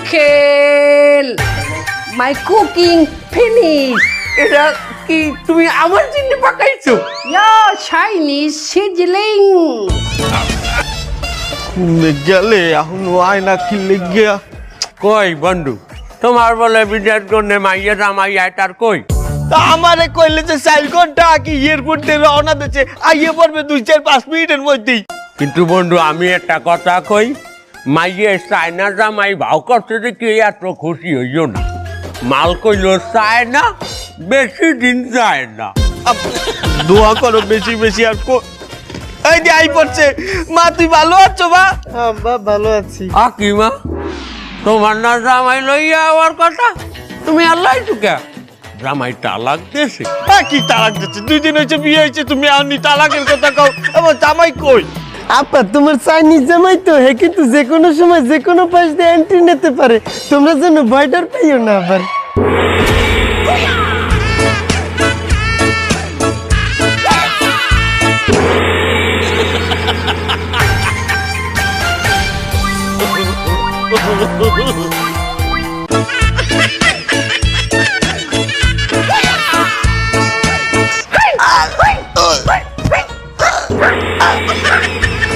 Uncle my cooking finish এটা কি তুমি আমার জন্য পাকাইছো? চাইনিজ সিজলিং গেলে এখন আয়না কিনলে গিয়া কই বন্ধু তোমার বলে বিদেশ গন্ডে মাইয়া জামাই আইতার কই? তা আমারে কইলে যে 4 ঘন্টা কি এয়ারপোর্ট থেকে রওনা দিচ্ছে আইয়ে পড়বে 2-4-5 মিনিটের মধ্যেই। কিন্তু বন্ধু আমি একটা কথা কই, মাইয়ে চায়না জামাই ভাও করছে যে কি এত খুশি হইও না। মাল কইল চায় না, বেশি দিন যায় না। দোয়া করো বেশি বেশি আর এই যে আই পড়ছে। মা তুই ভালো আছো মা? হ্যাঁ বা ভালো আছি। কি মা তোমার না জামাই লইয়া আওয়ার কথা, তুমি আল্লাহ টুকা জামাই তালাক দিয়েছে? কি তালাক দিচ্ছে? 2 দিন হয়েছে বিয়ে হয়েছে, তুমি আনি তালাকের কথা কও। আমার জামাই কই? আপা তোমার চাইনিজ জামাই তো হে কিন্তু যে কোনো সময় যে কোনো পাশ দিয়ে এন্ট্রি নিতে পারে, তোমরা যেন ভয়ডার পাইও না আবার।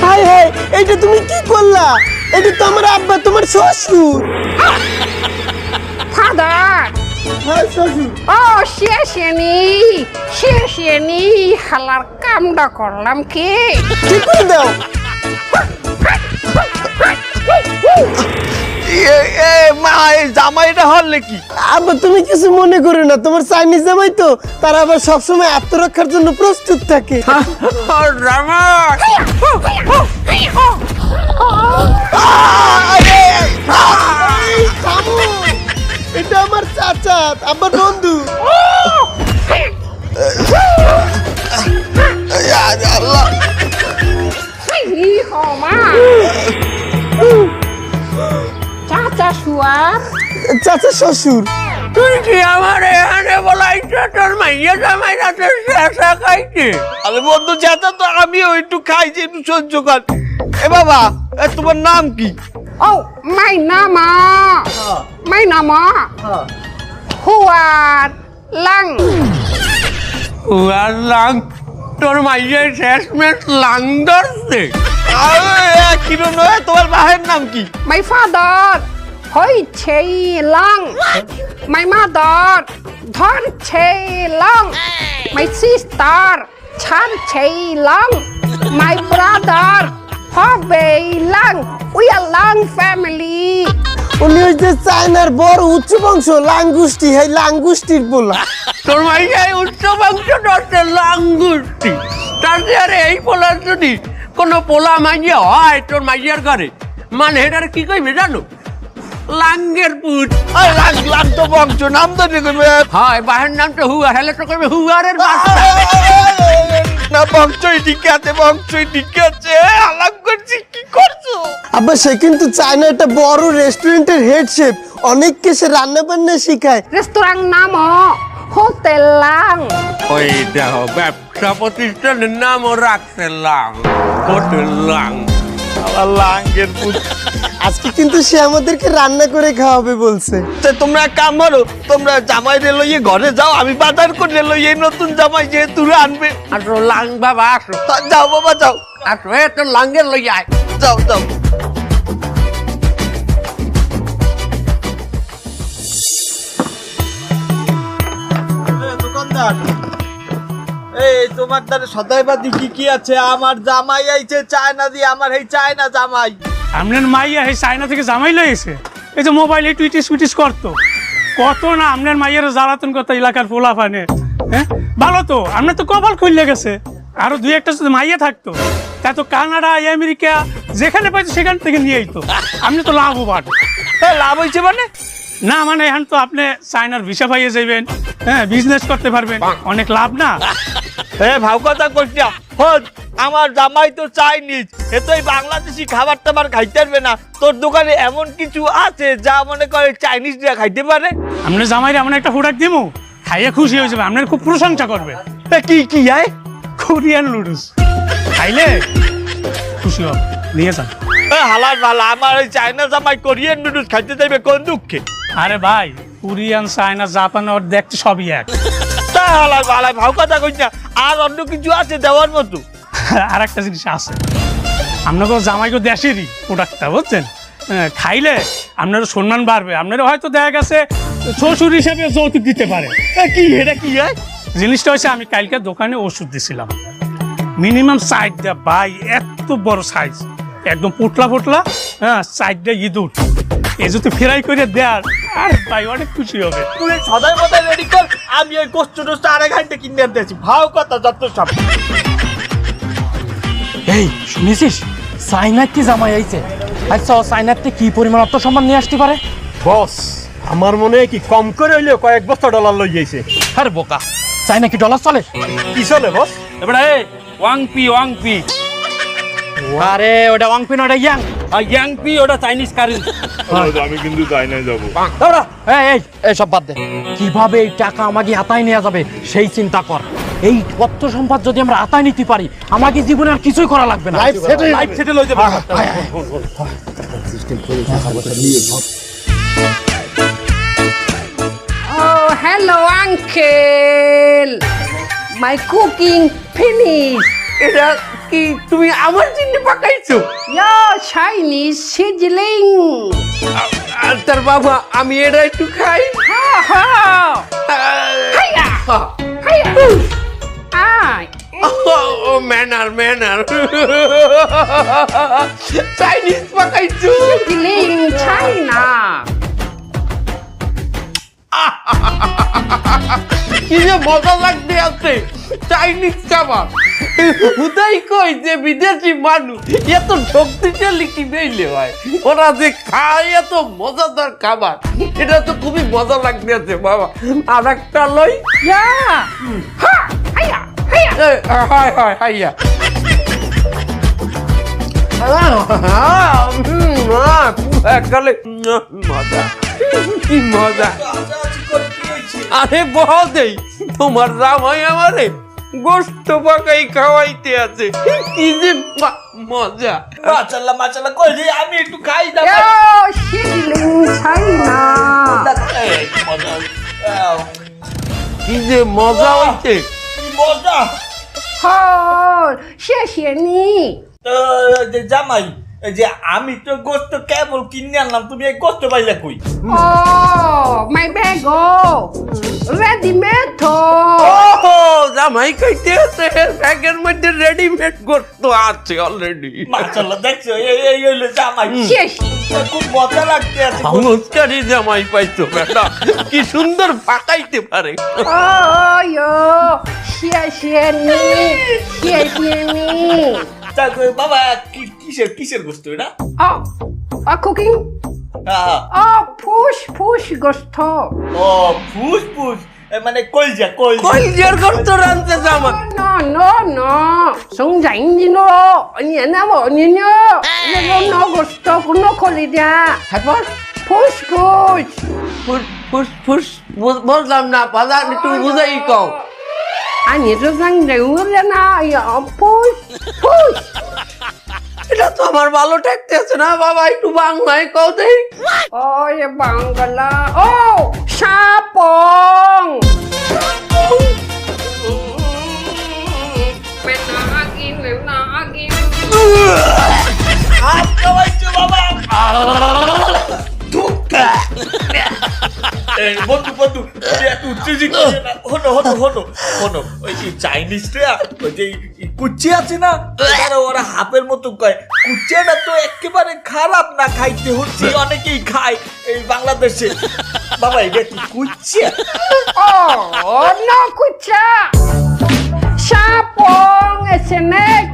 হাই হাই, এটা তুমি কি করলা? এটা তো আমার আব্বা, তোমার শ্বশুর। ফাদার হ্যাঁ শ্বশুর। শেষে নি হালার কামটা করলাম কি? ঠিক করে দাও। মা এই জামাইটা হলে কি? আব্বা তুমি কিছু মনে করো না, তোমার চাইনিজ জামাই তো, তারা আবার সবসময় আত্মরক্ষার জন্য প্রস্তুত থাকে। জামাই এটা আমার চাচা, আমার বন্ধু। চাচা শুয়ার চাচা শ্বশুর। তুই কি আমার এখানে বলাইছো তোর মাইয়া জামাই রাতে শেষা খাইছে? আরে বন্ধু চাচা তো আমিও একটু খাইছি, একটু সহ্য কর। এ বাবা তোমার নাম কি? মাই নামা হুয়ার লাং। হুয়ার লাং? তোর মাইয়ের শেষমেশ লাং ধরছে? কিরম নয়, তোমার বাহের নাম কি? মাই ফাদার হইছে লাং, মাই মাদার ধরছে লাং, মাই সিস্টার ছাড়ছে লাং, মাই ব্রাদার হবে lung. We are lung family. উনি ওই যে চায়নার বড় উচ্চ বংশ লাঙ্গুষ্টি, হ্যাঁ লাঙ্গুষ্টির বলা। তোর মাইয়াই উচ্চ বংশ ধরছে লাঙ্গুষ্টি। তার আরে এই পোলার যদি কোনো পোলা মাইয়া হয় তোর মাইয়ার ঘরে, মানে এটার কি কইবে জানো? লাঙ্গের পুত। লাং তো বংশ নাম তো কইবে। হয় বাহের নাম তো হুয়ার, হেলে তো কইবে হুয়ারের বাচ্চা। না বংশই ঠিক আছে, বংশই ঠিক আছে। আলাপ করছি কি করছো? আব্বা সে কিন্তু চায়না একটা বড় রেস্টুরেন্টের হেড শেফ, অনেককে সে রান্না বান্না শিখায়। রেস্তোরাঁ নাম হোটেল লাং। ওই দেখো ব্যবসা প্রতিষ্ঠানের নামও রাখছে লাং, হোটেল লাং। আবার লাঙ্গের পুত। আজকে কিন্তু সে আমাদেরকে রান্না করে খাওয়াবে বলছে। তোমরা এক কাম করো, তোমরা জামাই রে লইয়ে ঘরে যাও, আমি বাজার করে লইয়ে নতুন জামাই যেহেতু আনবে। আসো লাং বাবা আসো। যাও বাবা যাও, আসো তোর লাঙ্গের লইয়ে আয়। যাও যাও। দোকানদার, এই তোমার দ্বারা সদাইবাদী কি কি আছে? আমার জামাই আইছে চায়না দিয়ে, আমার এই চায়না জামাই। আপনার মাইয়া এই চায়না থেকে জামাই লইছে? এই যে মোবাইলে টুইটিস করতো কত না, আপনার মাইয়ারও জ্বালাতন করতো এলাকার পোলা ফানে। হ্যাঁ ভালো তো, আপনার তো কপাল খুললে গেছে। আরো 2-1টা যদি মাইয়া থাকতো তা তো কানাডা আমেরিকা যেখানে পাইতো সেখান থেকে নিয়ে আইতো। আপনি তো লাভবান। লাভ হয়েছে মানে? না মানে এখন তো আপনি চায়নার ভিসা পাইয়ে যাবেন, হ্যাঁ বিজনেস করতে পারবেন, অনেক লাভ না? ভাও কথা করছি। আমার জামাই তো চাইনিজ, এ তো এই বাংলাদেশি খাবার টাবার খাইতে পারবে না। তোর দোকানে এমন কিছু আছে যা মনে করে চাইনিজরা খাইতে পারে? আপনার জামাইরে এমন একটা প্রোডাক্ট দিমু, খাইয়ে খুশি হয়ে যাবে, আপনার খুব প্রশংসা করবে। কি কি কোরিয়ান নুডলস খাইলে খুশি হবে, নিয়ে যান। হালার ভালো আমার ওই চায়না জামাই কোরিয়ান নুডলস খাইতে যাইবে কোন দুঃখে? আরে ভাই কোরিয়ান চায়না জাপান ওর দেখতে সবই এক। তা হালার ভালো ভাও কথা কই না, আর অন্য কিছু আছে দেওয়ার মতো? আর একটা জিনিস আছে, আপনাকে জামাইকে দেশেরই প্রোডাক্টটা বুঝছেন, খাইলে আপনার সম্মান বাড়বে, আপনার হয়তো দেখা গেছে শ্বশুর হিসাবে যৌতুক দিতে পারে। কি এটা কি হয়? জিনিসটা হচ্ছে আমি কালকে দোকানে ওষুধ দিছিলাম, মিনিমাম 4টা ভাই, এত বড় সাইজ, একদম পোটলা পোটলা, হ্যাঁ 4টা ইঁদুর, এই যদি ফ্রাই করে দেয়ার আর ভাই অনেক খুশি হবে। তুই সদাই মদাই রেডি কর, আমি ওই কষ্ট টোস্ট আড়াই ঘন্টা কিনে আনতেছি। ভাও কথা যত সব। এই শুনেছিস চাইনার কি জামাই আইছে? আচ্ছা ও চাইনাতে কি পরিমাণ আত্মসম্মান নিয়ে আসতে পারে? বস আমার মনে হয় কি কম করে হইলেও কয়েক বস্তা ডলার লই যাইছে। আরে বোকা, চাইনা কি ডলার চলে? কি চলে বস? এবারে ওয়াংপি আরে ওটা ওয়াংপি না, ওটা ইয়াং। আর ইয়াংপি ওটা চাইনিজ কারেন্সি। আমি কিন্তু চাইনায় যাবো। দাঁড়া, এই সব বাদ দে। কিভাবে এই টাকা আমাকে আতায় নেওয়া যাবে সেই চিন্তা কর। এই অর্থ সম্পদ যদি আমরা আতায় নিতে পারি, আমাকে জীবনে আর কিছুই করা লাগবে না, লাইফ সেটেল হয়ে যাবে। Oh, hello, uncle. My cooking finished. এটা কি তুমি আমার জন্য পাকাইছো? Your Chinese sizzling. আর তার বাবা আমি এটা একটু খাই। Ha ha. Hiya. Hiya. Ah. ও ম্যানার চাইনিজ পাকাইছো। Sizzling China. কি যে মজা লাগতে আছে চাইনিজ খাবার। হুদাই কই যে বিদেশি মানুষ এত শক্তিশালী কি বেইলে হয়, ওরা যে খায় এত মজাদার খাবার, এটা তো খুবই মজা লাগতে আছে বাবা। আর একটা লই। Yeah. Ha. Hiya. Hiya. হাইয়া একালে মজা, কি মজা। আরে বহদেই তোমার জামাই আমারে গোস্ত পাকাই খাওয়াইতে আছে, কি যে মজা। মাশাআল্লাহ কই রে, আমি একটু খাই দাও। Yo, sizzling China. কি যে মজা হইছে। কি মজা। Oh, 谢谢你。 জামাই এই যে আমি তো গোস্ত কেবল কিনে আনলাম, তুমি এই গোস্ত পাইলা কই? Oh, my bag. Oh, ready made. ও জামাই কইতে আছে ব্যাগের মধ্যে রেডিমেড গোস্ত আছে অলরেডি। মাশাআল্লাহ দেখছো, এই হইলো জামাই। 谢谢。 খুব মজা লাগতে আছে। চমৎকারী জামাই পাইছো বেটা, কি সুন্দর পাকাইতে পারে। Oh yo, 谢谢你，谢谢你。 বাবা কিসের গোস্ত এটা? Oh, cooking. Oh, push gusto. ও ফুস মানে কলজা কলজার গোস্ত রানতে জামাই। No. 송장인지노. 아니 나뭐 아니냐. 이거 no gusto, no colida. তারপর Push. ফুস বললাম না, বাজার একটু বুঝাই কও। 아니 저장되우려나. 야, push. এটা তো আমার ভালো ঠেকতে আছে না বাবা, একটু বাংলায় কও দেই। Oh, ya bangala. Oh, sapong. Menagin. হাত খাওয়াইছো বাবা। বন্ধু একটু উত্তেজিত হয়ে না। হনো ওই যে চাইনিজটা, ওই যে কুচি আছে না, ওরা হাফের মতো কয়। কুচিয়াটা তো একেবারে খারাপ না, খাইতে হচ্ছে, অনেকেই খায় এই বাংলাদেশে। বাবা এটা কি কুচিয়া? Oh, no kucha. Sapong, esnek.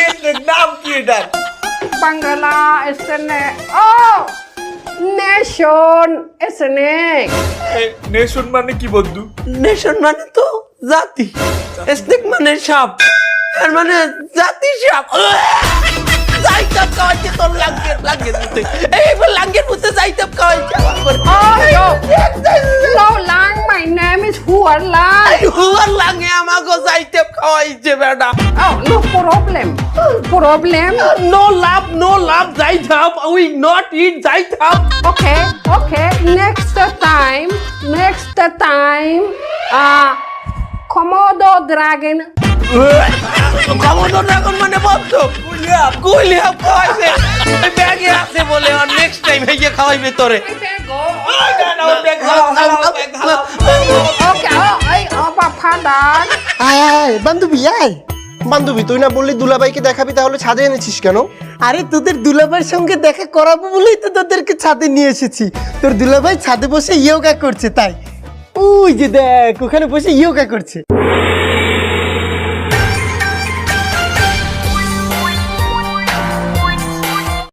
এর নাম কি এটা? Bangala, esnek. Oh, nation, esnek. Nation মানে কি বন্ধু? নেশন মানে তো জাতি, স্নেক মানে সাপ, এর মানে জাতি সাপ। যাইতাম খাওয়াইতে তোর লাগে দিতে, এইবার লাঙ্গের মধ্যে যাইতাম খাওয়াইতে। Oh, yo. Hello, Lang. My name is Huan Lang. হুয়ার লাগে আমাকে যাইতে খাওয়াইছে বেটা। Oh, no problem. Problem? No love, যাইতাম, we not eat যাইতাম। Okay, okay. Next time. Komodo dragon. কমোডো dragon মানে বদ্ধ। গুলিয়া খাওয়াইছে। ওই ব্যাগে আছে বলে আর নেক্সট টাইম হেয়ে খাওয়াইবে তোরে। Okay, Father. আয় আয় বান্ধবী আয়। বান্ধবী তুই না বললি দুলাভাইকে দেখাবি, তাহলে ছাদে এনেছিস কেন? আরে তোদের দুলাভাইয়ের সঙ্গে দেখা করাবো বলেই তো তোদেরকে ছাদে নিয়ে এসেছি। তোর দুলাভাই ছাদে বসে ইয়োগা করছে তাই। ওই যে দেখ ওখানে বসে ইয়োগা করছে।